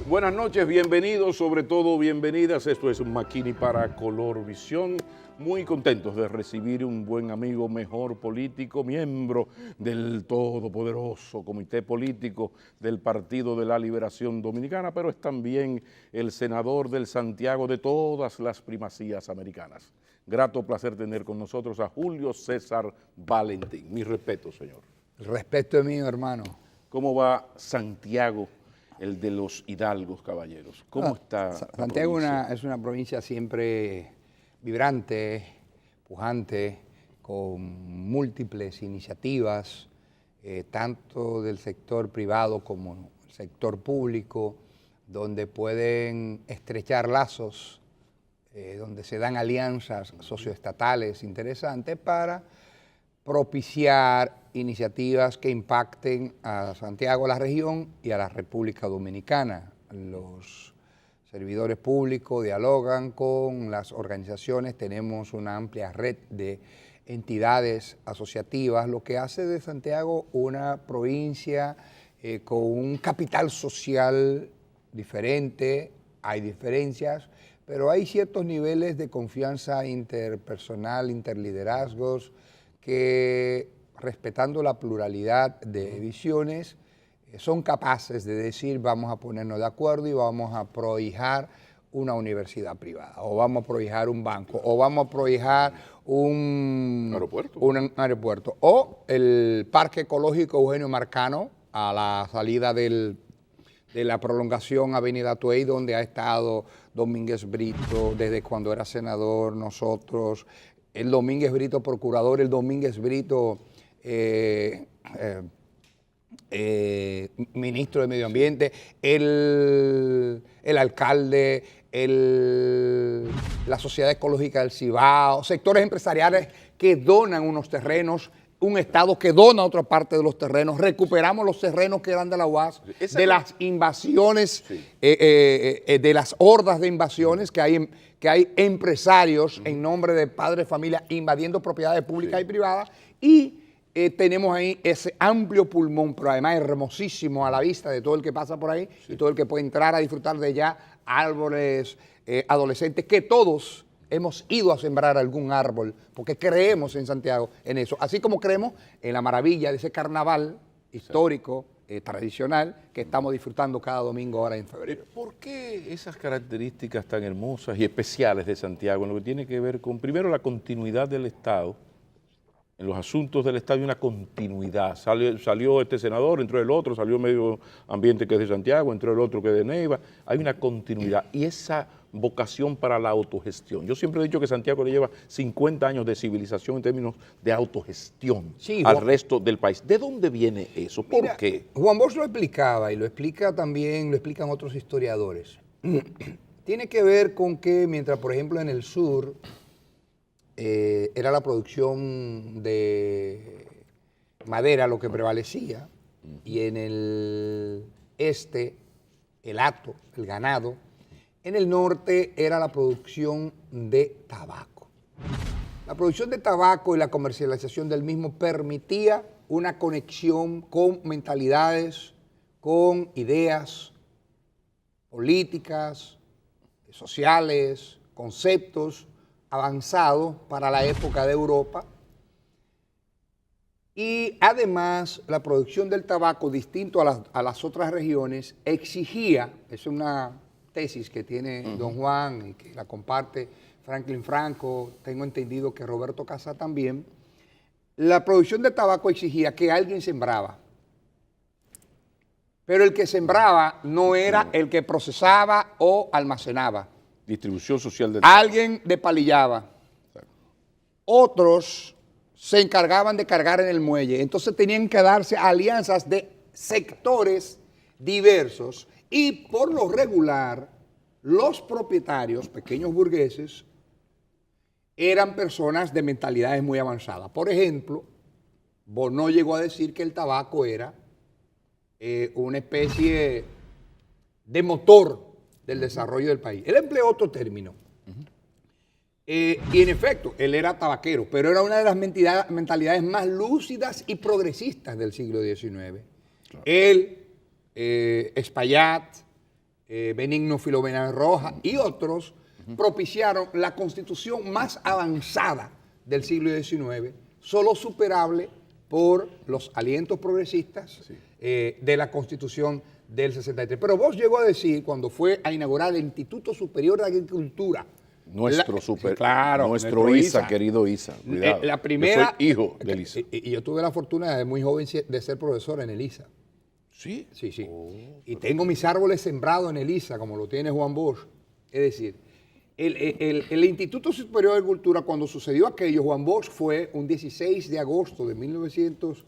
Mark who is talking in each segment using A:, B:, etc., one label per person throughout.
A: Buenas noches, bienvenidos, sobre todo bienvenidas. Esto es Makini para Colorvisión. Muy contentos de recibir un buen amigo, mejor político, miembro del todopoderoso Comité Político del Partido de la Liberación Dominicana, pero es también el senador del Santiago de todas las primacías americanas. Grato placer tener con nosotros a Julio César Valentín. Mi respeto, señor.
B: El respeto es mío, hermano.
A: ¿Cómo va Santiago, el de los hidalgos, caballeros? ¿Cómo está?
B: Santiago es una provincia siempre vibrante, pujante, con múltiples iniciativas, tanto del sector privado como el sector público, donde pueden estrechar lazos, donde se dan alianzas socioestatales interesantes para propiciar iniciativas que impacten a Santiago, a la región y a la República Dominicana. Los servidores públicos dialogan con las organizaciones, tenemos una amplia red de entidades asociativas, lo que hace de Santiago una provincia con un capital social diferente. Hay diferencias, pero hay ciertos niveles de confianza interpersonal, interliderazgos, que respetando la pluralidad de visiones, son capaces de decir vamos a ponernos de acuerdo y vamos a prohijar una universidad privada, o vamos a prohijar un banco, o vamos a prohijar un aeropuerto, o el Parque Ecológico Eugenio Marcano, a la salida de la prolongación Avenida Tuey, donde ha estado Domínguez Brito desde cuando era senador, nosotros, el Domínguez Brito procurador, el Domínguez Brito ministro de Medio Ambiente, el alcalde, la Sociedad Ecológica del Cibao, sectores empresariales que donan unos terrenos, un Estado que dona otra parte de los terrenos, recuperamos los terrenos que eran de la UAS, de las invasiones, de las hordas de invasiones que hay empresarios en nombre de padres de familia invadiendo propiedades públicas y privadas, y tenemos ahí ese amplio pulmón, pero además hermosísimo a la vista de todo el que pasa por ahí y todo el que puede entrar a disfrutar de ya árboles adolescentes, que todos hemos ido a sembrar algún árbol, porque creemos en Santiago en eso, así como creemos en la maravilla de ese carnaval histórico, tradicional, que estamos disfrutando cada domingo ahora en febrero.
A: ¿Por qué esas características tan hermosas y especiales de Santiago, en lo que tiene que ver con, primero, la continuidad del Estado? En los asuntos del Estado hay una continuidad. Salió este senador, entró el otro, salió Medio Ambiente, que es de Santiago, entró el otro que es de Neiva. Hay una continuidad y esa vocación para la autogestión. Yo siempre he dicho que Santiago le lleva 50 años de civilización en términos de autogestión al resto del país. ¿De dónde viene eso? ¿Por qué?
B: Juan Bosch lo explicaba y lo explica también, lo explican otros historiadores. Tiene que ver con que mientras, por ejemplo, en el sur era la producción de madera lo que prevalecía, y en el este el hato, el ganado. En el norte era la producción de tabaco. La producción de tabaco y la comercialización del mismo permitía una conexión con mentalidades, con ideas políticas, sociales, conceptos avanzados para la época de Europa. Y además la producción del tabaco, distinto a las otras regiones, exigía, es una tesis que tiene don Juan y que la comparte Franklin Franco, tengo entendido que Roberto Casá también, la producción de tabaco exigía que alguien sembraba, pero el que sembraba no era el que procesaba o almacenaba.
A: Distribución social del tabaco.
B: Alguien despalillaba. Otros se encargaban de cargar en el muelle. Entonces tenían que darse alianzas de sectores diversos y por lo regular los propietarios, pequeños burgueses, eran personas de mentalidades muy avanzadas. Por ejemplo, Bonó llegó a decir que el tabaco era una especie de motor del desarrollo del país. Él empleó otro término. Y en efecto, él era tabaquero, pero era una de las mentalidades más lúcidas y progresistas del siglo XIX. Claro. Él, Espaillat, Benigno Filomena Rojas y otros propiciaron la constitución más avanzada del siglo XIX, solo superable por los alientos progresistas de la constitución del 63. Pero Bosch llegó a decir, cuando fue a inaugurar el Instituto Superior de Agricultura, nuestro ISA,
A: querido ISA. Cuidado.
B: La primera,
A: yo soy hijo del ISA.
B: Y yo tuve la fortuna de muy joven de ser profesor en el ISA.
A: ¿Sí?
B: Sí, sí. Oh, y tengo mis árboles sembrados en el ISA, como lo tiene Juan Bosch. Es decir, el Instituto Superior de Agricultura, cuando sucedió aquello, Juan Bosch fue un 16 de agosto de 1900,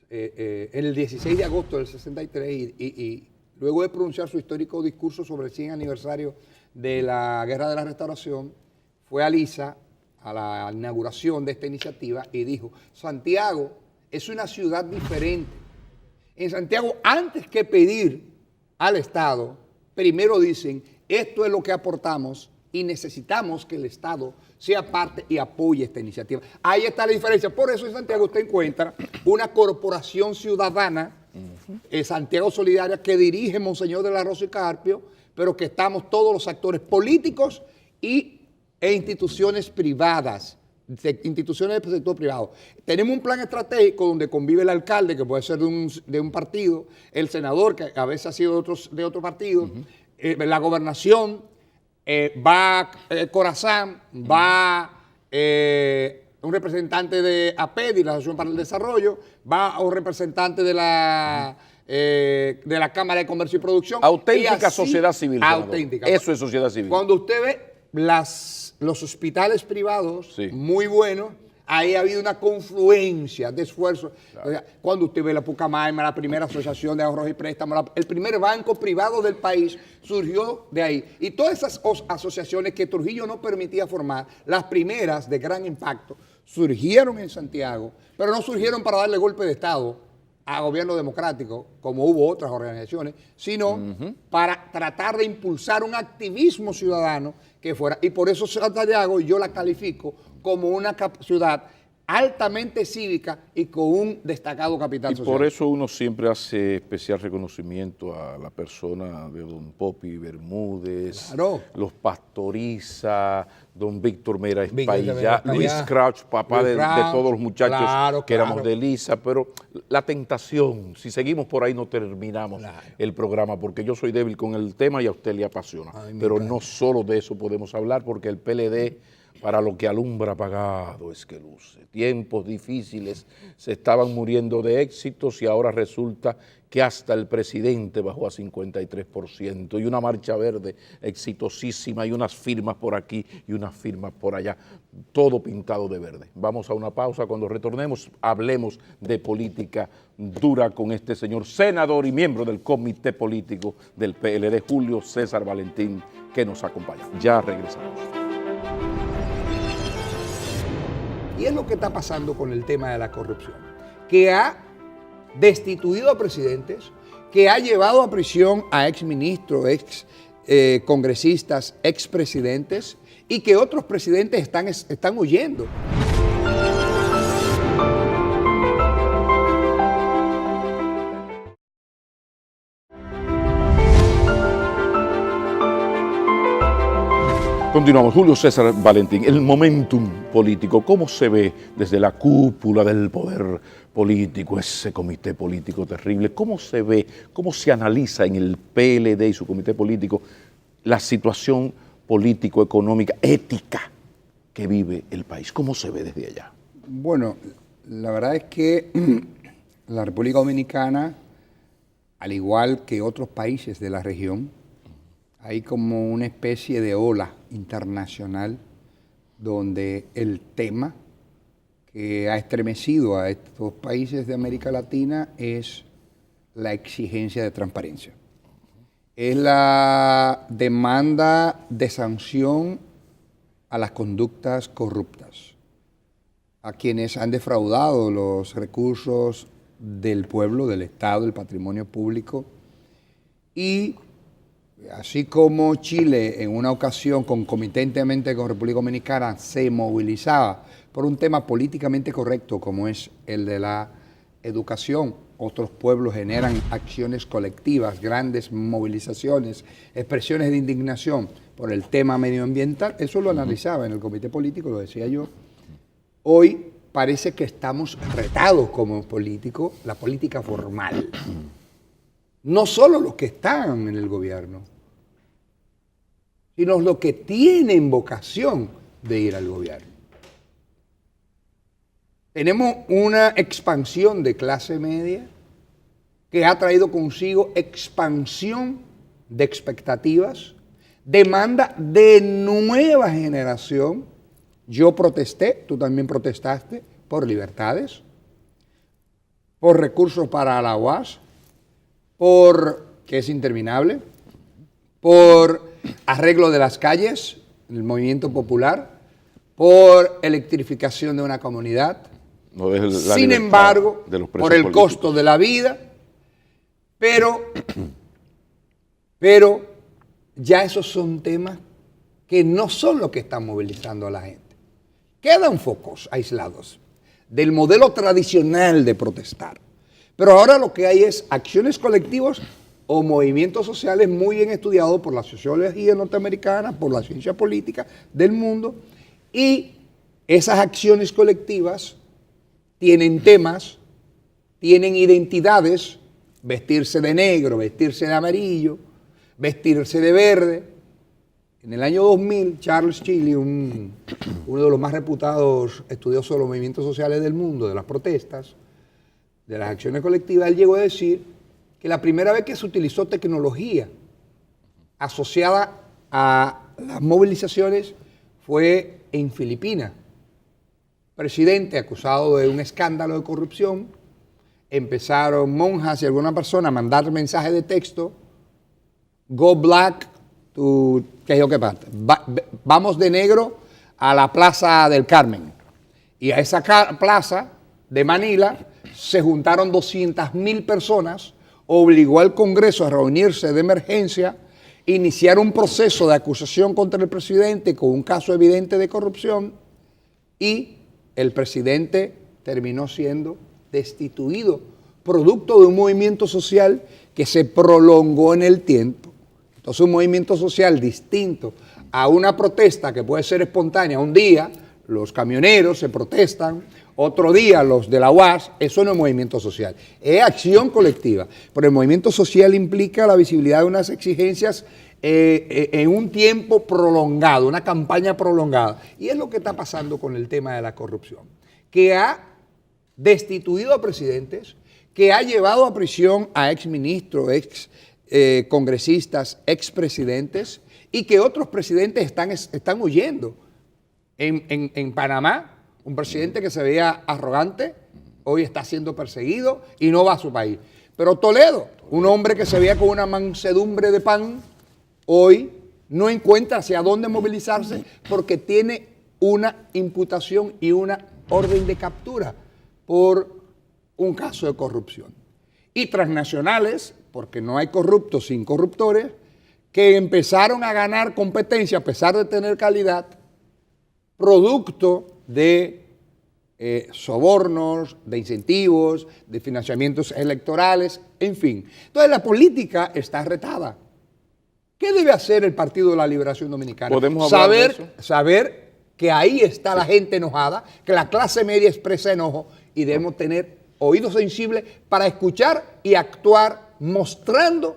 B: en el 16 de agosto del 63, y luego de pronunciar su histórico discurso sobre el 100 aniversario de la Guerra de la Restauración, fue a Lisa, a la inauguración de esta iniciativa, y dijo: Santiago es una ciudad diferente. En Santiago, antes que pedir al Estado, primero dicen, esto es lo que aportamos y necesitamos que el Estado sea parte y apoye esta iniciativa. Ahí está la diferencia. Por eso en Santiago usted encuentra una corporación ciudadana, Santiago Solidaria, que dirige Monseñor de la Rosa y Carpio, pero que estamos todos los actores políticos e instituciones privadas, instituciones del sector privado. Tenemos un plan estratégico donde convive el alcalde, que puede ser de un partido, el senador, que a veces ha sido de otro partido, la gobernación, va Corazán, va un representante de APEDI, la Asociación para el Desarrollo, va un representante de la Cámara de Comercio y Producción.
A: Auténtica sociedad civil.
B: Auténtica.
A: Eso es sociedad civil.
B: Cuando usted ve los hospitales privados, muy buenos, ahí ha habido una confluencia de esfuerzos. Claro. Cuando usted ve la Pucamaima, la primera asociación de ahorros y préstamos, el primer banco privado del país surgió de ahí. Y todas esas asociaciones que Trujillo no permitía formar, las primeras de gran impacto, surgieron en Santiago, pero no surgieron para darle golpe de Estado a gobierno democrático, como hubo otras organizaciones, sino para tratar de impulsar un activismo ciudadano que fuera. Y por eso Santiago yo la califico como una ciudad altamente cívica y con un destacado capital social.
A: Y por eso uno siempre hace especial reconocimiento a la persona de don Popi Bermúdez,
B: claro,
A: los Pastoriza, don Víctor Mera Espaillat, Luis Crouch, papá de todos los muchachos, claro, que éramos de Lisa, pero la tentación, si seguimos por ahí no terminamos el programa, porque yo soy débil con el tema y a usted le apasiona. Pero no solo de eso podemos hablar, porque el PLD, para lo que alumbra apagado es que luce. Tiempos difíciles, se estaban muriendo de éxitos y ahora resulta que hasta el presidente bajó a 53% y una marcha verde exitosísima y unas firmas por aquí y unas firmas por allá, todo pintado de verde. Vamos a una pausa, cuando retornemos hablemos de política dura con este señor senador y miembro del comité político del PLD, Julio César Valentín, que nos acompaña. Ya regresamos.
B: Y es lo que está pasando con el tema de la corrupción, que ha destituido a presidentes, que ha llevado a prisión a exministros, congresistas, expresidentes, y que otros presidentes están huyendo.
A: Continuamos. Julio César Valentín, el momentum político, ¿cómo se ve desde la cúpula del poder político, ese comité político terrible? ¿Cómo se ve, cómo se analiza en el PLD y su comité político la situación político-económica, ética que vive el país? ¿Cómo se ve desde allá?
B: Bueno, la verdad es que la República Dominicana, al igual que otros países de la región, hay como una especie de ola internacional donde el tema que ha estremecido a estos países de América Latina es la exigencia de transparencia. Es la demanda de sanción a las conductas corruptas, a quienes han defraudado los recursos del pueblo, del Estado, del patrimonio público. Y así como Chile en una ocasión concomitantemente con República Dominicana se movilizaba por un tema políticamente correcto como es el de la educación, otros pueblos generan acciones colectivas, grandes movilizaciones, expresiones de indignación por el tema medioambiental. Eso lo analizaba en el comité político, lo decía yo. Hoy parece que estamos retados como políticos, la política formal. No solo los que están en el gobierno, sino los que tienen vocación de ir al gobierno. Tenemos una expansión de clase media que ha traído consigo expansión de expectativas, demanda de nueva generación. Yo protesté, tú también protestaste, por libertades, por recursos para la UAS, que es interminable, por arreglo de las calles, el movimiento popular, por electrificación de una comunidad.
A: No es la
B: Sin embargo,
A: de los presos
B: por el
A: políticos.
B: costo de la vida, pero ya esos son temas que no son los que están movilizando a la gente. Quedan focos aislados del modelo tradicional de protestar. Pero ahora lo que hay es acciones colectivas o movimientos sociales muy bien estudiados por la sociología norteamericana, por la ciencia política del mundo, y esas acciones colectivas tienen temas, tienen identidades, vestirse de negro, vestirse de amarillo, vestirse de verde. En el año 2000, Charles Chile, uno de los más reputados estudiosos de los movimientos sociales del mundo, de las protestas, de las acciones colectivas, él llegó a decir que la primera vez que se utilizó tecnología asociada a las movilizaciones fue en Filipinas. Presidente acusado de un escándalo de corrupción, empezaron monjas y alguna persona a mandar mensajes de texto, go black to, ¿qué es lo que pasa? Vamos de negro a la Plaza del Carmen. Y a esa plaza de Manila se juntaron 200,000 personas, obligó al Congreso a reunirse de emergencia, iniciar un proceso de acusación contra el presidente con un caso evidente de corrupción, y el presidente terminó siendo destituido, producto de un movimiento social que se prolongó en el tiempo. Entonces, un movimiento social distinto a una protesta que puede ser espontánea. Un día los camioneros se protestan, otro día los de la UAS, eso no es movimiento social, es acción colectiva. Pero el movimiento social implica la visibilidad de unas exigencias en un tiempo prolongado, una campaña prolongada. Y es lo que está pasando con el tema de la corrupción, que ha destituido a presidentes, que ha llevado a prisión a exministros, congresistas, expresidentes, y que otros presidentes están huyendo. En Panamá, un presidente que se veía arrogante, hoy está siendo perseguido y no va a su país. Pero Toledo, un hombre que se veía con una mansedumbre de pan, hoy no encuentra hacia dónde movilizarse porque tiene una imputación y una orden de captura por un caso de corrupción. Y transnacionales, porque no hay corruptos sin corruptores, que empezaron a ganar competencia a pesar de tener calidad, producto de sobornos, de incentivos, de financiamientos electorales, en fin. Entonces la política está retada. ¿Qué debe hacer el Partido de la Liberación Dominicana?
A: ¿Podemos hablar de eso?
B: Saber que ahí está la gente enojada, que la clase media expresa enojo, y debemos tener oídos sensibles para escuchar y actuar mostrando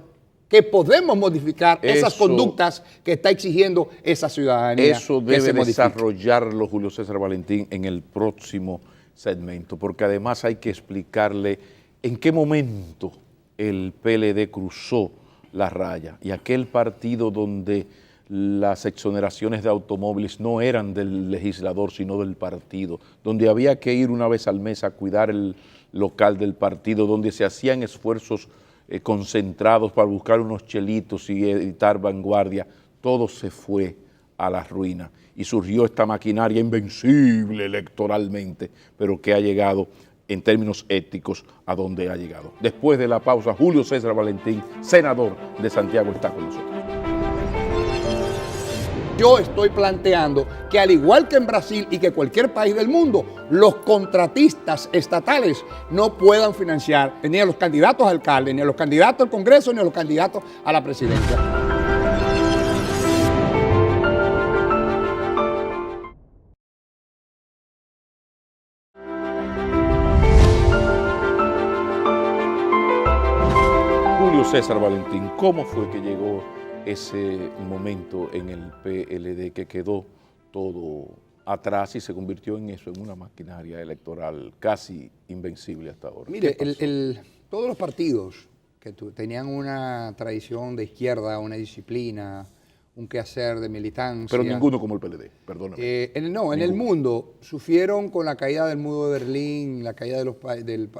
B: que podemos modificar esas conductas que está exigiendo esa ciudadanía.
A: Eso debe desarrollarlo Julio César Valentín en el próximo segmento, porque además hay que explicarle en qué momento el PLD cruzó la raya, y aquel partido donde las exoneraciones de automóviles no eran del legislador sino del partido, donde había que ir una vez al mes a cuidar el local del partido, donde se hacían esfuerzos concentrados para buscar unos chelitos y editar vanguardia, todo se fue a la ruina y surgió esta maquinaria invencible electoralmente, pero que ha llegado en términos éticos a donde ha llegado. Después de la pausa, Julio César Valentín, senador de Santiago, está con nosotros.
B: Yo estoy planteando que al igual que en Brasil y que cualquier país del mundo, los contratistas estatales no puedan financiar ni a los candidatos a alcalde, ni a los candidatos al Congreso, ni a los candidatos a la presidencia.
A: Julio César Valentín, ¿cómo fue que llegó ese momento en el PLD que quedó todo atrás y se convirtió en eso, en una maquinaria electoral casi invencible hasta ahora?
B: Mire, todos los partidos que tenían una tradición de izquierda, una disciplina, un quehacer de militancia.
A: Pero ninguno como el PLD, perdóname.
B: En el mundo sufrieron con la caída del muro de Berlín, la caída del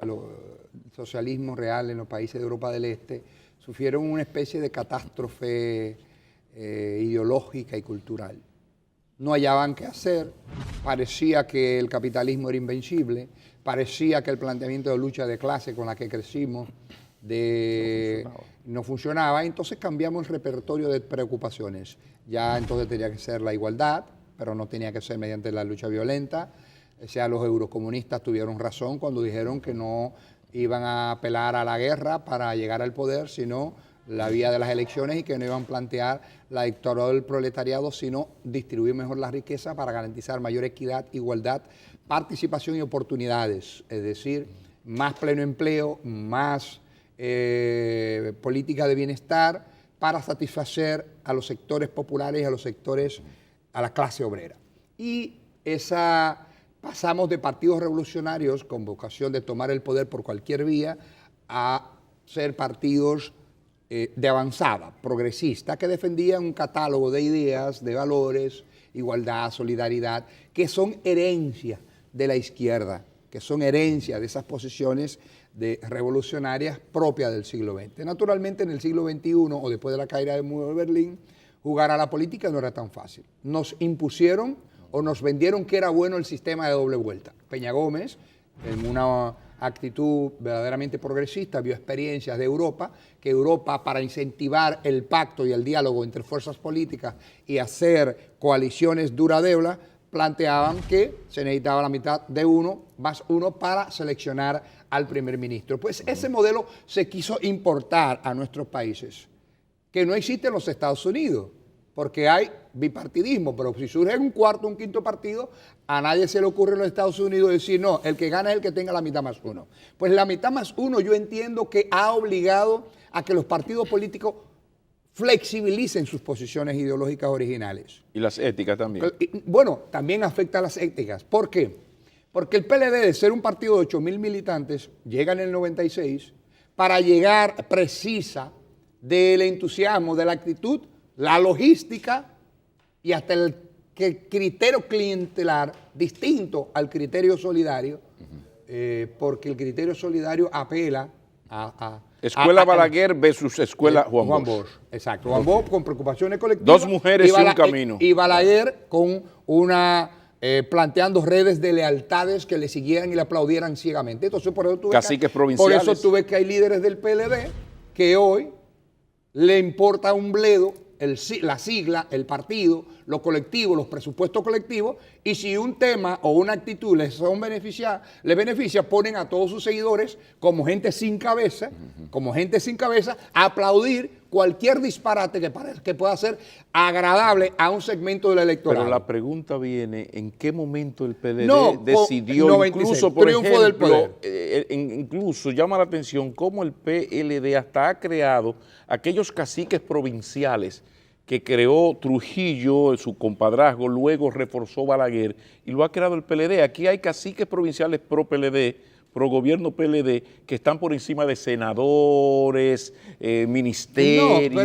B: socialismo real en los países de Europa del Este, sufrieron una especie de catástrofe ideológica y cultural. No hallaban qué hacer, parecía que el capitalismo era invencible, parecía que el planteamiento de lucha de clase con la que crecimos no funcionaba, entonces cambiamos el repertorio de preocupaciones. Ya entonces tenía que ser la igualdad, pero no tenía que ser mediante la lucha violenta. O sea, los eurocomunistas tuvieron razón cuando dijeron que no iban a apelar a la guerra para llegar al poder, sino la vía de las elecciones, y que no iban a plantear la dictadura del proletariado, sino distribuir mejor la riqueza para garantizar mayor equidad, igualdad, participación y oportunidades, es decir, más pleno empleo, más política de bienestar para satisfacer a los sectores populares y a los sectores, a la clase obrera. Y pasamos de partidos revolucionarios con vocación de tomar el poder por cualquier vía a ser partidos de avanzada, progresista, que defendían un catálogo de ideas, de valores, igualdad, solidaridad, que son herencia de la izquierda, que son herencia de esas posiciones revolucionarias propias del siglo XX. Naturalmente, en el siglo XXI, o después de la caída del muro de Berlín, jugar a la política no era tan fácil. Nos impusieron o nos vendieron que era bueno el sistema de doble vuelta. Peña Gómez, en una actitud verdaderamente progresista, vio experiencias de Europa, que Europa, para incentivar el pacto y el diálogo entre fuerzas políticas y hacer coaliciones duraderas, planteaban que se necesitaba la mitad de uno más uno para seleccionar al primer ministro. Pues ese modelo se quiso importar a nuestros países, que no existe en los Estados Unidos, porque hay bipartidismo, pero si surge un cuarto, un quinto partido, a nadie se le ocurre en los Estados Unidos decir, no, el que gana es el que tenga la mitad más uno. Pues la mitad más uno yo entiendo que ha obligado a que los partidos políticos flexibilicen sus posiciones ideológicas originales.
A: Y las éticas también.
B: Bueno, también afecta a las éticas. ¿Por qué? Porque el PLD, de ser un partido de 8.000 militantes, llega en el 96 para llegar precisa del entusiasmo, de la actitud, la logística y hasta el criterio clientelar distinto al criterio solidario, porque el criterio solidario apela a
A: Escuela Balaguer versus Escuela Juan Bosch.
B: Exacto, Juan Bosch con preocupaciones colectivas.
A: Dos mujeres y un camino.
B: Y Balaguer con planteando redes de lealtades que le siguieran y le aplaudieran ciegamente. Entonces, por eso tuve que hay líderes del PLD que hoy le importa un bledo la sigla, el partido, los colectivos, los presupuestos colectivos, y si un tema o una actitud les beneficia, ponen a todos sus seguidores como gente sin cabeza, a aplaudir cualquier disparate que pueda ser agradable a un segmento del electorado.
A: Pero la pregunta viene, ¿en qué momento el PLD decidió, 96, incluso, por
B: triunfo
A: ejemplo,
B: del poder?
A: Incluso llama la atención cómo el PLD hasta ha creado aquellos caciques provinciales que creó Trujillo, su compadrazgo, luego reforzó Balaguer, y lo ha creado el PLD. Aquí hay caciques provinciales pro PLD, pro gobierno PLD, que están por encima de senadores, ministerios.
B: No,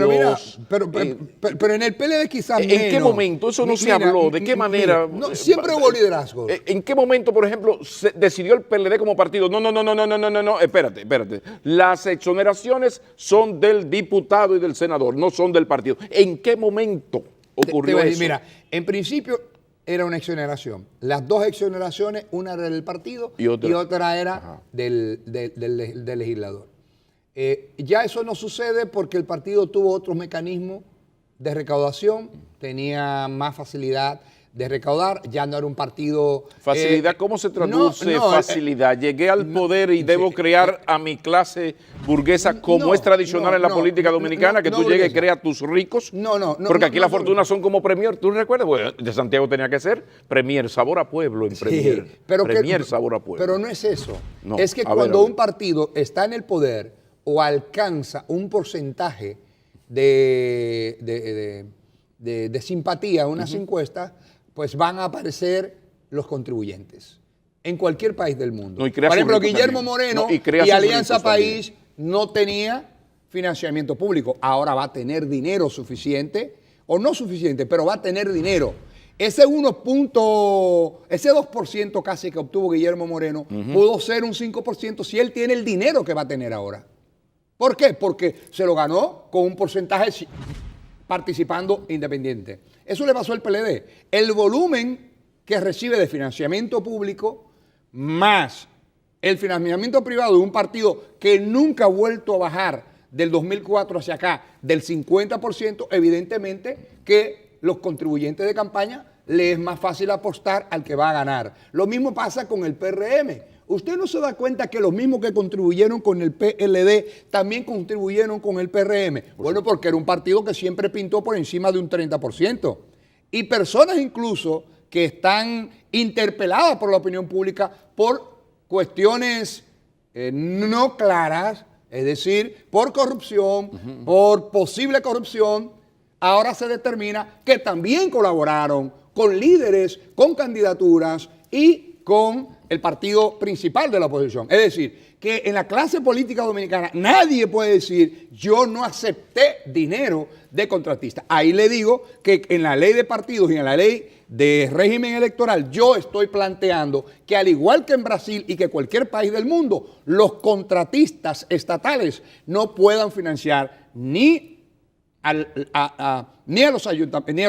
B: pero mira, pero en el PLD quizás
A: ¿En qué momento? Eso no se habló. ¿De qué manera?
B: No, siempre hubo liderazgo.
A: ¿En qué momento, por ejemplo, se decidió el PLD como partido? No, espérate. Las exoneraciones son del diputado y del senador, no son del partido. ¿En qué momento ocurrió eso?
B: Mira, en principio, era una exoneración. Las dos exoneraciones, una era del partido y otra era del legislador. Ya eso no sucede porque el partido tuvo otros mecanismos de recaudación, tenía más facilidad de recaudar, ya no era un partido...
A: ¿Facilidad? ¿Cómo se traduce facilidad? Llegué al poder y debo crear a mi clase burguesa como es tradicional en la política dominicana, que tú llegues y creas tus ricos. Porque aquí las fortunas son como Premier. ¿Tú recuerdas? Bueno, de Santiago tenía que ser Premier, sabor a pueblo en Premier. Premier, sabor a pueblo.
B: Pero no es eso. Es que cuando un partido está en el poder o alcanza un porcentaje de simpatía en unas encuestas, pues van a aparecer los contribuyentes en cualquier país del mundo. Por ejemplo, Guillermo Moreno y Alianza País no tenía financiamiento público. Ahora va a tener dinero suficiente, o no suficiente, pero va a tener dinero. Ese 2% casi que obtuvo Guillermo Moreno pudo ser un 5% si él tiene el dinero que va a tener ahora. ¿Por qué? Porque se lo ganó con un porcentaje participando independiente. Eso le pasó al PLD. El volumen que recibe de financiamiento público más el financiamiento privado de un partido que nunca ha vuelto a bajar del 2004 hacia acá del 50%, evidentemente que los contribuyentes de campaña les es más fácil apostar al que va a ganar. Lo mismo pasa con el PRM. ¿Usted no se da cuenta que los mismos que contribuyeron con el PLD también contribuyeron con el PRM? Bueno, porque era un partido que siempre pintó por encima de un 30%. Y personas incluso que están interpeladas por la opinión pública por cuestiones no claras, es decir, por corrupción, por posible corrupción, ahora se determina que también colaboraron con líderes, con candidaturas y con el partido principal de la oposición. Es decir, que en la clase política dominicana nadie puede decir yo no acepté dinero de contratista. Ahí le digo que en la ley de partidos y en la ley de régimen electoral yo estoy planteando que al igual que en Brasil y que cualquier país del mundo, los contratistas estatales no puedan financiar ni a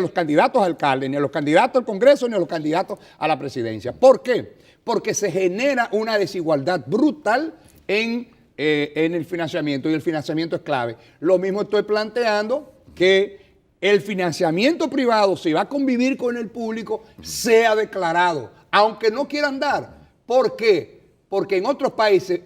B: los candidatos a alcalde, ni a los candidatos al Congreso, ni a los candidatos a la presidencia. ¿Por qué? Porque se genera una desigualdad brutal en el financiamiento, y el financiamiento es clave. Lo mismo estoy planteando que el financiamiento privado, si va a convivir con el público, sea declarado, aunque no quieran dar. ¿Por qué? Porque en otros países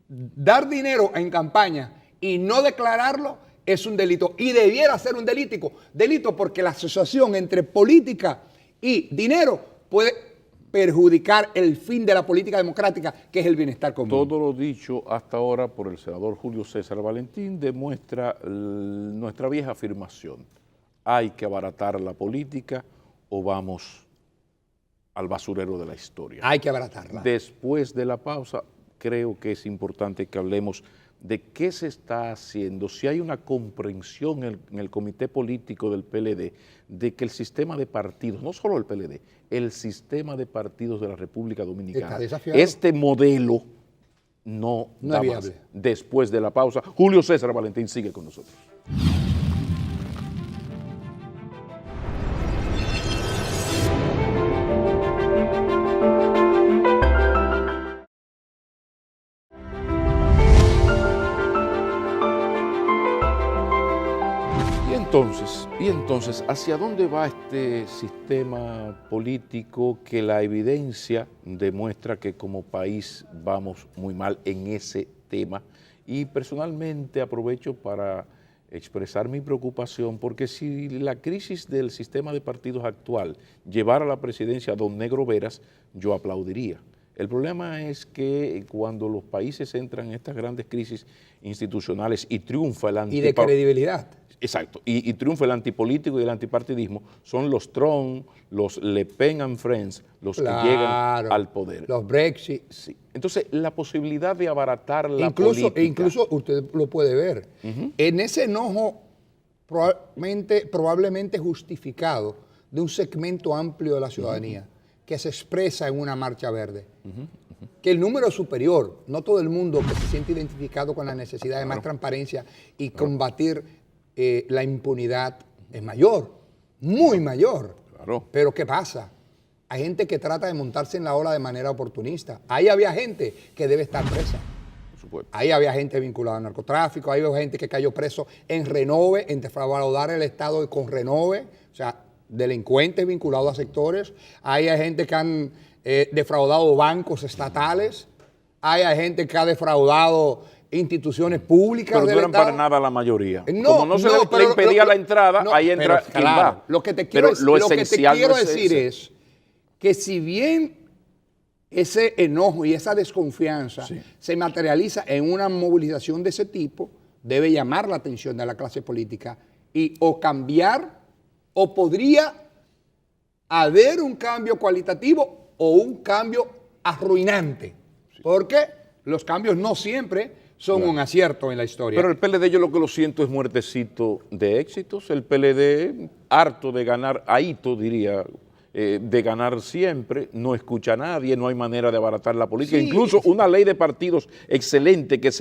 B: dar dinero en campaña y no declararlo es un delito, y debiera ser un delito porque la asociación entre política y dinero puede perjudicar el fin de la política democrática, que es el bienestar común.
A: Todo lo dicho hasta ahora por el senador Julio César Valentín demuestra nuestra vieja afirmación: hay que abaratar la política o vamos al basurero de la historia.
B: Hay que abaratarla.
A: Después de la pausa, creo que es importante que hablemos de qué se está haciendo, si hay una comprensión en el comité político del PLD de que el sistema de partidos, no solo el PLD, el sistema de partidos de la República Dominicana, este modelo no da
B: es viable.
A: Más. Después de la pausa, Julio César Valentín sigue con nosotros. Y entonces, ¿hacia dónde va este sistema político que la evidencia demuestra que como país vamos muy mal en ese tema? Y personalmente aprovecho para expresar mi preocupación, porque si la crisis del sistema de partidos actual llevara a la presidencia a don Negro Veras, yo aplaudiría. El problema es que cuando los países entran en estas grandes crisis institucionales y triunfa el
B: y de credibilidad.
A: Exacto, y triunfa el antipolítico y el antipartidismo, son los Trump, los Le Pen and Friends, los que llegan al poder.
B: Los Brexit.
A: Sí. Entonces, la posibilidad de abaratar la política.
B: Incluso usted lo puede ver. En ese enojo probablemente justificado de un segmento amplio de la ciudadanía que se expresa en una marcha verde. Que el número es superior, no todo el mundo que se siente identificado con la necesidad de más transparencia y combatir la impunidad es mayor, muy mayor.
A: Claro.
B: Pero ¿qué pasa? Hay gente que trata de montarse en la ola de manera oportunista. Ahí había gente que debe estar presa.
A: Por supuesto.
B: Ahí había gente vinculada al narcotráfico, ahí había gente que cayó preso en Renove, en defraudar el Estado con Renove, o sea, delincuentes vinculados a sectores. Ahí hay gente que han defraudado bancos estatales. Ahí hay gente que ha defraudado instituciones públicas.
A: Pero no eran para nada la mayoría. Como no se le impedía la entrada, ahí entra quien va.
B: Lo que te quiero decir es que si bien ese enojo y esa desconfianza se materializa en una movilización de ese tipo, debe llamar la atención de la clase política y o cambiar, o podría haber un cambio cualitativo o un cambio arruinante, porque los cambios no siempre son un acierto en la historia.
A: Pero el PLD, yo lo que lo siento es muertecito de éxitos. El PLD, harto de ganar, ahito diría, de ganar siempre, no escucha a nadie, no hay manera de abaratar la política. Sí. Incluso una ley de partidos excelente que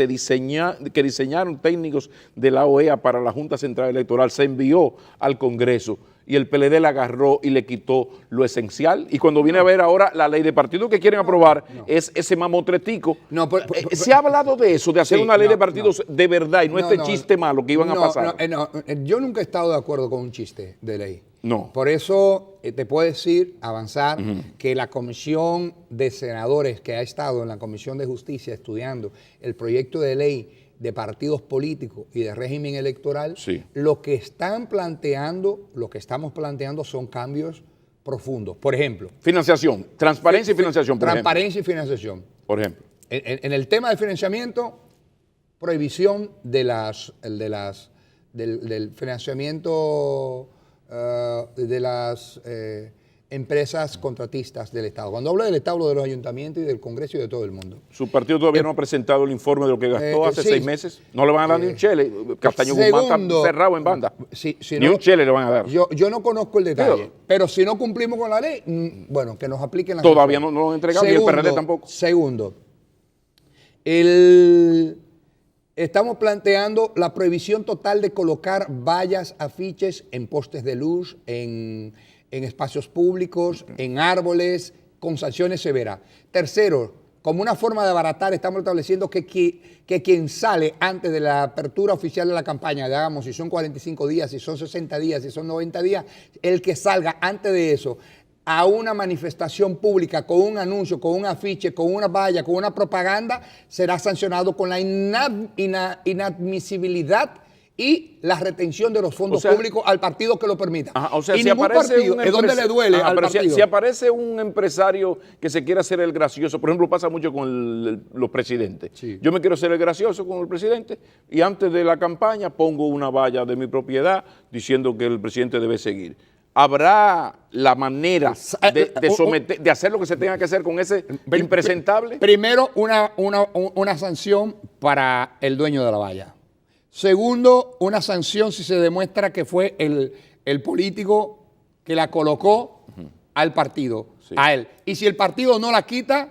A: diseñaron técnicos de la OEA para la Junta Central Electoral se envió al Congreso y el PLD la agarró y le quitó lo esencial. Y cuando viene a ver ahora la ley de partidos que quieren aprobar es ese mamotretico. Se ha hablado de eso, de hacer una ley de partidos de verdad y no este chiste malo que iban a pasar.
B: Yo nunca he estado de acuerdo con un chiste de ley.
A: No.
B: Por eso te puedo decir, avanzar, que la comisión de senadores que ha estado en la Comisión de Justicia estudiando el proyecto de ley de partidos políticos y de régimen electoral, lo que estamos planteando son cambios profundos. Por ejemplo,
A: financiación, transparencia y financiación.
B: Transparencia y financiación.
A: Por ejemplo.
B: En el tema de financiamiento, prohibición del financiamiento de las empresas contratistas del Estado. Cuando hablo del Estado, hablo de los ayuntamientos y del Congreso y de todo el mundo.
A: ¿Su partido todavía no ha presentado el informe de lo que gastó hace 6 meses? ¿No le van a dar ni un chele? Castaño Guzmán está cerrado en banda. Ni un chele le van a dar.
B: Yo no conozco el detalle, pero si no cumplimos con la ley, bueno, que nos apliquen la ley.
A: Todavía no lo han entregado, ni el PRD tampoco.
B: Segundo, estamos planteando la prohibición total de colocar vallas, afiches en postes de luz, en espacios públicos, en árboles, con sanciones severas. Tercero, como una forma de abaratar, estamos estableciendo que quien sale antes de la apertura oficial de la campaña, digamos, si son 45 días, si son 60 días, si son 90 días, el que salga antes de eso a una manifestación pública con un anuncio, con un afiche, con una valla, con una propaganda, será sancionado con la inadmisibilidad y la retención de los fondos públicos al partido que lo permita.
A: O sea,
B: y
A: si
B: ningún partido es donde le duele al partido.
A: Si aparece un empresario que se quiera hacer el gracioso, por ejemplo, pasa mucho con los presidentes. Sí. Yo me quiero hacer el gracioso con el presidente y antes de la campaña pongo una valla de mi propiedad diciendo que el presidente debe seguir. ¿Habrá la manera de hacer lo que se tenga que hacer con ese impresentable?
B: Primero, una sanción para el dueño de la valla. Segundo, una sanción si se demuestra que fue el político que la colocó al partido, a él. Y si el partido no la quita,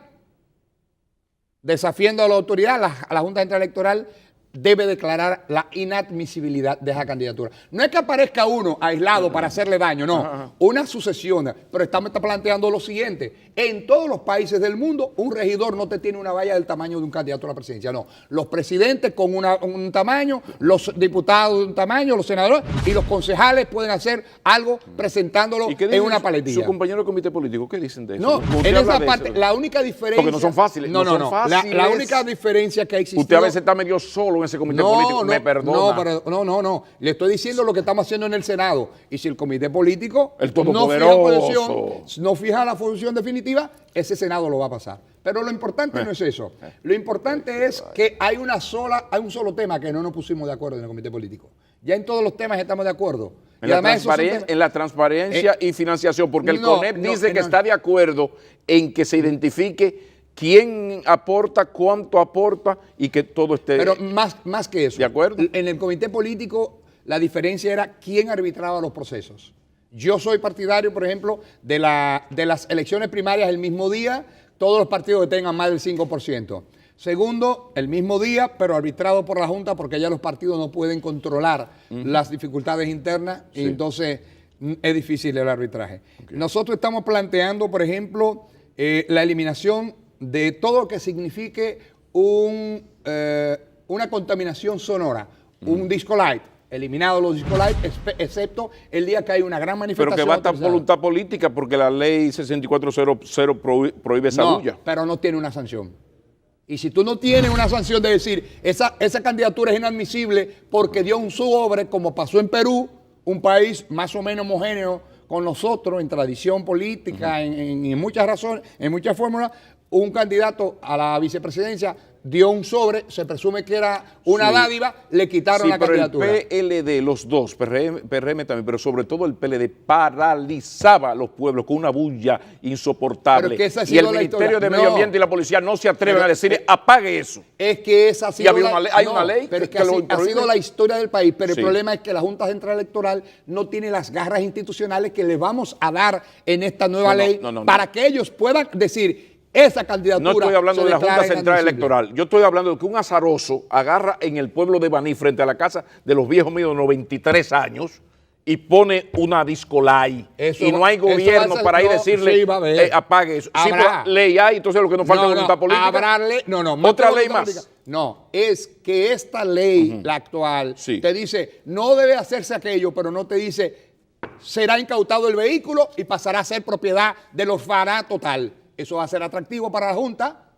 B: desafiando a la autoridad, a la Junta Central Electoral, debe declarar la inadmisibilidad de esa candidatura. No es que aparezca uno aislado para hacerle daño, no. Una sucesión. Pero estamos planteando lo siguiente. En todos los países del mundo, un regidor no te tiene una valla del tamaño de un candidato a la presidencia. No. Los presidentes con un tamaño, los diputados de un tamaño, los senadores y los concejales pueden hacer algo presentándolo en una paletilla.
A: ¿Su compañero de comité político qué dicen de eso?
B: No, en esa parte, la única diferencia...
A: Porque no son fáciles.
B: No. La única diferencia que ha existido...
A: Usted a veces está medio solo en ese comité político, me perdona.
B: No. Le estoy diciendo lo que estamos haciendo en el Senado. Y si el comité político no fija la posición definitiva, ese Senado lo va a pasar. Pero lo importante no es eso. Lo importante es que hay un solo tema que no nos pusimos de acuerdo en el comité político. Ya en todos los temas estamos de acuerdo.
A: En la transparencia y financiación, porque el CONEP dice que está de acuerdo en que se identifique quién aporta, cuánto aporta y que todo esté...
B: Pero más que eso.
A: ¿De acuerdo?
B: En el comité político la diferencia era quién arbitraba los procesos. Yo soy partidario, por ejemplo, de las elecciones primarias el mismo día, todos los partidos que tengan más del 5%. Segundo, el mismo día, pero arbitrado por la Junta porque ya los partidos no pueden controlar las dificultades internas y entonces es difícil el arbitraje. Okay. Nosotros estamos planteando, por ejemplo, la eliminación de todo lo que signifique una contaminación sonora, un disco light. Eliminados los disco light, excepto el día que hay una gran manifestación.
A: Pero que basta voluntad política porque la ley 6400 prohíbe esa bulla.
B: No, pero no tiene una sanción. Y si tú no tienes una sanción de decir, esa candidatura es inadmisible porque dio un sobre, como pasó en Perú, un país más o menos homogéneo con nosotros en tradición política, en muchas razones, en muchas fórmulas, un candidato a la vicepresidencia dio un sobre, se presume que era una dádiva, le quitaron la candidatura.
A: El PLD, los dos, PRM también, pero sobre todo el PLD, paralizaba a los pueblos con una bulla insoportable. Y el Ministerio de Medio Ambiente y la policía no se atreven a decir, apague eso.
B: Es que esa ha sido
A: hay una ley
B: pero que ha sido la historia del país, pero el problema es que la Junta Central Electoral no tiene las garras institucionales que le vamos a dar en esta nueva ley para que ellos puedan decir, esa candidatura.
A: No estoy hablando de la Junta Central Electoral. Yo estoy hablando de que un azaroso agarra en el pueblo de Baní, frente a la casa de los viejos míos de 93 años, y pone una disco light. Y no hay gobierno para ir a decirle, apague eso. Sí, pero ley hay, entonces lo que nos falta es voluntad política.
B: Otra ley más. No, es que esta ley, la actual, te dice, no debe hacerse aquello, pero no te dice, será incautado el vehículo y pasará a ser propiedad del orfanato total. Eso va a ser atractivo para la Junta,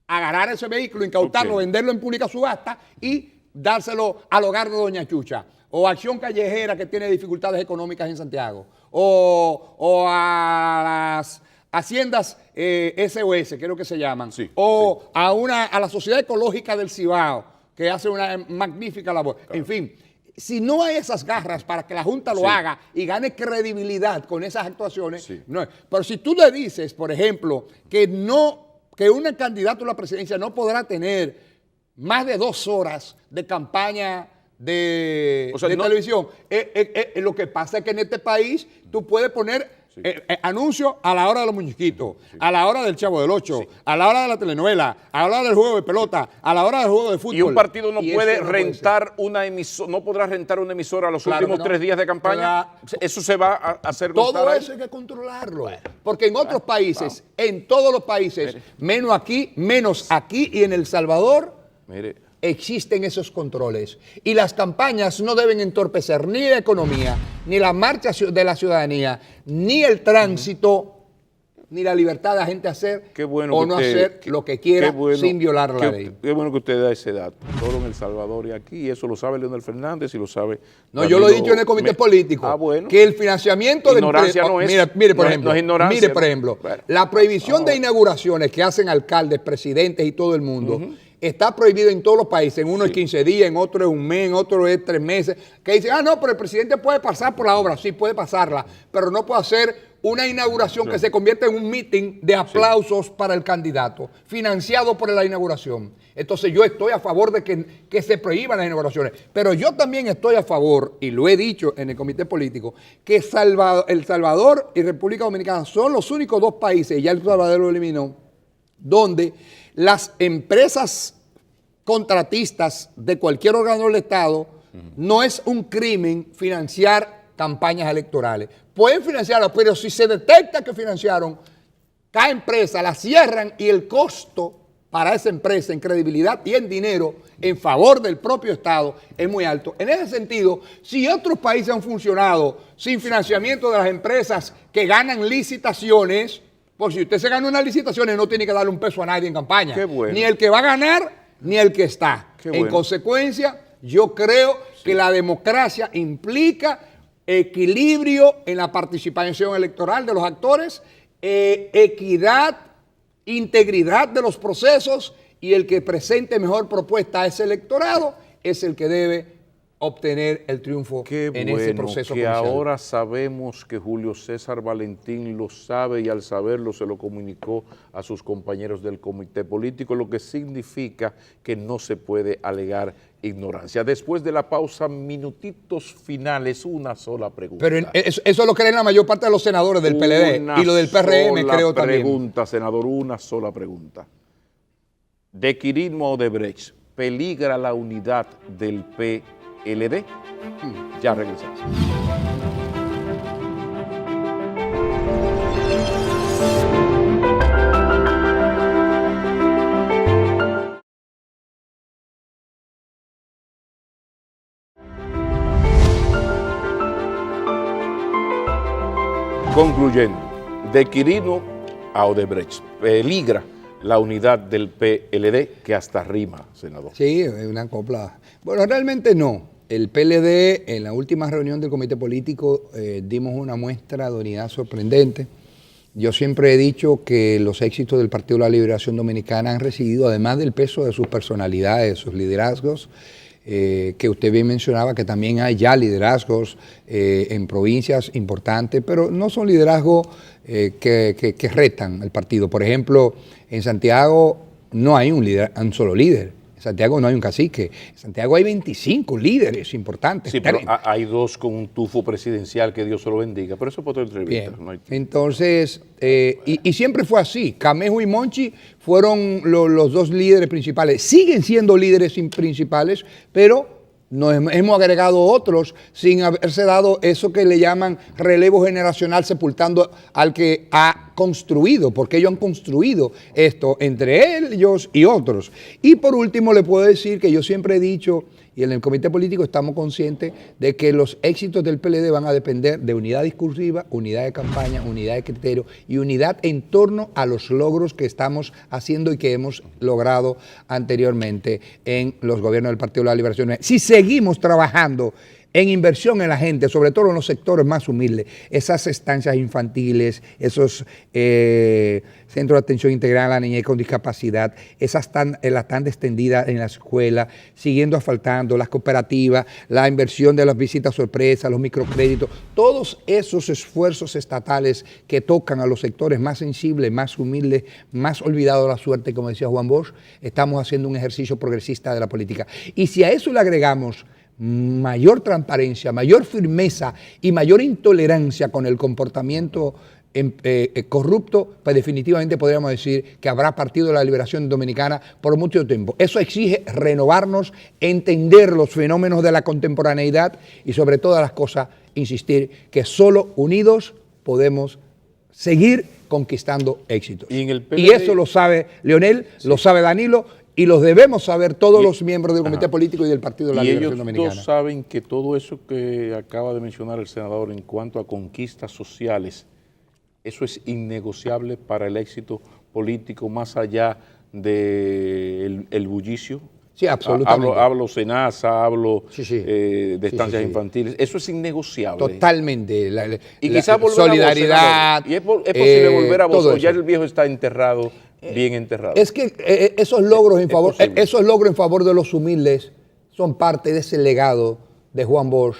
B: agarrar ese vehículo, incautarlo, venderlo en pública subasta y dárselo al hogar de Doña Chucha, o a Acción Callejera que tiene dificultades económicas en Santiago, o a las haciendas SOS, creo que se llaman, o a la Sociedad Ecológica del Cibao, que hace una magnífica labor. En fin, si no hay esas garras para que la Junta lo haga y gane credibilidad con esas actuaciones, no. Pero si tú le dices, por ejemplo, que un candidato a la presidencia no podrá tener más de 2 horas de campaña de televisión, lo que pasa es que en este país tú puedes poner anuncios a la hora de los muñequitos, a la hora del Chavo del Ocho, a la hora de la telenovela, a la hora del juego de pelota, a la hora del juego de fútbol.
A: Y un partido no puede rentar una emisora, no podrá rentar una emisora los últimos 3 días de campaña. Eso se va a hacer.
B: Todo eso hay que controlarlo. Porque en otros países, en todos los países, menos aquí y en El Salvador, existen esos controles. Y las campañas no deben entorpecer ni la economía, ni la marcha de la ciudadanía, ni el tránsito, ni la libertad de la gente hacer o no hacer lo que quiera sin violar la ley.
A: Qué bueno que usted da ese dato. Todo en El Salvador y aquí, y eso lo sabe Leonel Fernández y lo sabe...
B: No, yo lo he dicho en el comité político, que el financiamiento de...
A: Ignorancia no es...
B: Mire, por ejemplo, la prohibición de inauguraciones que hacen alcaldes, presidentes y todo el mundo... Está prohibido en todos los países, en uno es 15 días, en otro es un mes, en otro es 3 meses, que dicen, no, pero el presidente puede pasar por la obra, sí puede pasarla, pero no puede hacer una inauguración que se convierta en un meeting de aplausos para el candidato, financiado por la inauguración. Entonces yo estoy a favor de que se prohíban las inauguraciones, pero yo también estoy a favor, y lo he dicho en el comité político, que El Salvador y República Dominicana son los únicos 2 países, y ya El Salvador lo eliminó, donde las empresas contratistas de cualquier órgano del Estado no es un crimen financiar campañas electorales. Pueden financiarlas, pero si se detecta que financiaron, cada empresa la cierran y el costo para esa empresa en credibilidad y en dinero en favor del propio Estado es muy alto. En ese sentido, si otros países han funcionado sin financiamiento de las empresas que ganan licitaciones, por si usted se gana unas licitaciones, no tiene que darle un peso a nadie en campaña. Ni el que va a ganar, ni el que está. En consecuencia, yo creo que la democracia implica equilibrio en la participación electoral de los actores, equidad, integridad de los procesos, y el que presente mejor propuesta a ese electorado es el que debe obtener el triunfo en ese proceso
A: que ahora sabemos que Julio César Valentín lo sabe y al saberlo se lo comunicó a sus compañeros del comité político, lo que significa que no se puede alegar ignorancia. Después de la pausa, minutitos finales, una sola pregunta.
B: Pero eso lo creen la mayor parte de los senadores del PLD y lo del PRM, creo también.
A: Una pregunta, senador, una sola pregunta. De Quirino a Odebrecht, ¿peligra la unidad del PLD? Ya regresamos. Concluyendo, de Quirino a Odebrecht, peligra la unidad del PLD, que hasta rima, senador.
B: Sí, es una copla. Bueno, realmente no. El PLD, en la última reunión del comité político, dimos una muestra de unidad sorprendente. Yo siempre he dicho que los éxitos del Partido de la Liberación Dominicana han residido, además del peso de sus personalidades, de sus liderazgos, que usted bien mencionaba, que también hay ya liderazgos en provincias importantes, pero no son liderazgos que retan al partido. Por ejemplo, en Santiago no hay un solo líder. En Santiago no hay un cacique. En Santiago hay 25 líderes importantes.
A: Sí, pero hay dos con un tufo presidencial, que Dios se lo bendiga, pero eso es otra entrevista.
B: Bien.
A: No hay...
B: Entonces, y siempre fue así. Camejo y Monchi fueron los dos líderes principales. Siguen siendo líderes principales, pero nos hemos agregado otros sin haberse dado eso que le llaman relevo generacional, sepultando al que ha construido, porque ellos han construido esto entre ellos y otros. Y por último le puedo decir que yo siempre he dicho, y en el comité político estamos conscientes de que los éxitos del PLD van a depender de unidad discursiva, unidad de campaña, unidad de criterio y unidad en torno a los logros que estamos haciendo y que hemos logrado anteriormente en los gobiernos del Partido de la Liberación. Si seguimos trabajando en inversión en la gente, sobre todo en los sectores más humildes, esas estancias infantiles, esos centros de atención integral a la niñez con discapacidad, esas las tan extendidas en la escuela, siguiendo asfaltando, las cooperativas, la inversión de las visitas sorpresas, los microcréditos, todos esos esfuerzos estatales que tocan a los sectores más sensibles, más humildes, más olvidados de la suerte, como decía Juan Bosch, estamos haciendo un ejercicio progresista de la política. Y si a eso le agregamos mayor transparencia, mayor firmeza y mayor intolerancia con el comportamiento corrupto, pues definitivamente podríamos decir que habrá Partido de la Liberación Dominicana por mucho tiempo. Eso exige renovarnos, entender los fenómenos de la contemporaneidad y sobre todas las cosas insistir que solo unidos podemos seguir conquistando éxitos. Y eso lo sabe Leonel, sí, lo sabe Danilo, y los debemos saber todos los miembros del comité político y del Partido de la Liberación Dominicana.
A: Y ellos saben que todo eso que acaba de mencionar el senador en cuanto a conquistas sociales, eso es innegociable para el éxito político, más allá del bullicio.
B: Sí, absolutamente.
A: Hablo Senasa, hablo de estancias infantiles. Eso es innegociable.
B: Totalmente.
A: Y quizás volver
B: solidaridad.
A: A vos, y es posible volver a vos, o ya el viejo está enterrado. Bien enterrado.
B: Es que esos logros en favor de los humildes son parte de ese legado de Juan Bosch.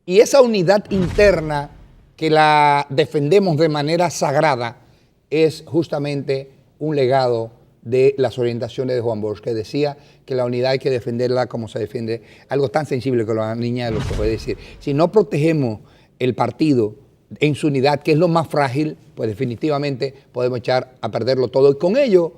B: Y esa unidad interna que la defendemos de manera sagrada es justamente un legado de las orientaciones de Juan Bosch, que decía que la unidad hay que defenderla como se defiende algo tan sensible que la niña de los ojos. Es decir, si no protegemos el partido en su unidad, que es lo más frágil, pues definitivamente podemos echar a perderlo todo. Y con ello,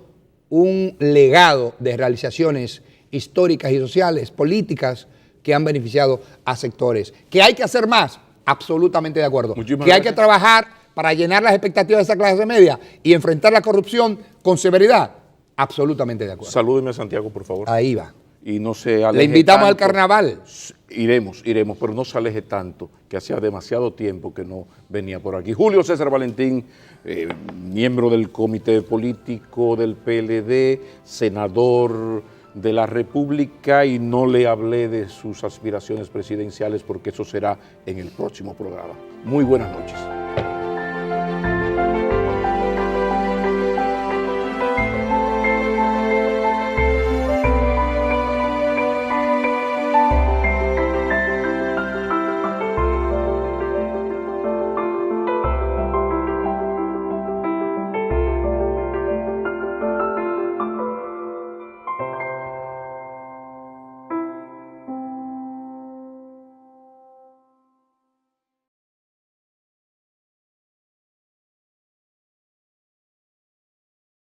B: un legado de realizaciones históricas y sociales, políticas, que han beneficiado a sectores. ¿Que hay que hacer más? Absolutamente de acuerdo. ¿Que hay que trabajar para llenar las expectativas de esa clase media y enfrentar la corrupción con severidad? Absolutamente de acuerdo.
A: Salúdeme a Santiago, por favor.
B: Ahí va.
A: Y no se aleje.
B: Le invitamos
A: tanto.
B: Al carnaval.
A: Iremos, pero no se aleje tanto, que hacía demasiado tiempo que no venía por aquí. Julio César Valentín, miembro del comité político del PLD, senador de la República, y no le hablé de sus aspiraciones presidenciales porque eso será en el próximo programa. Muy buenas noches.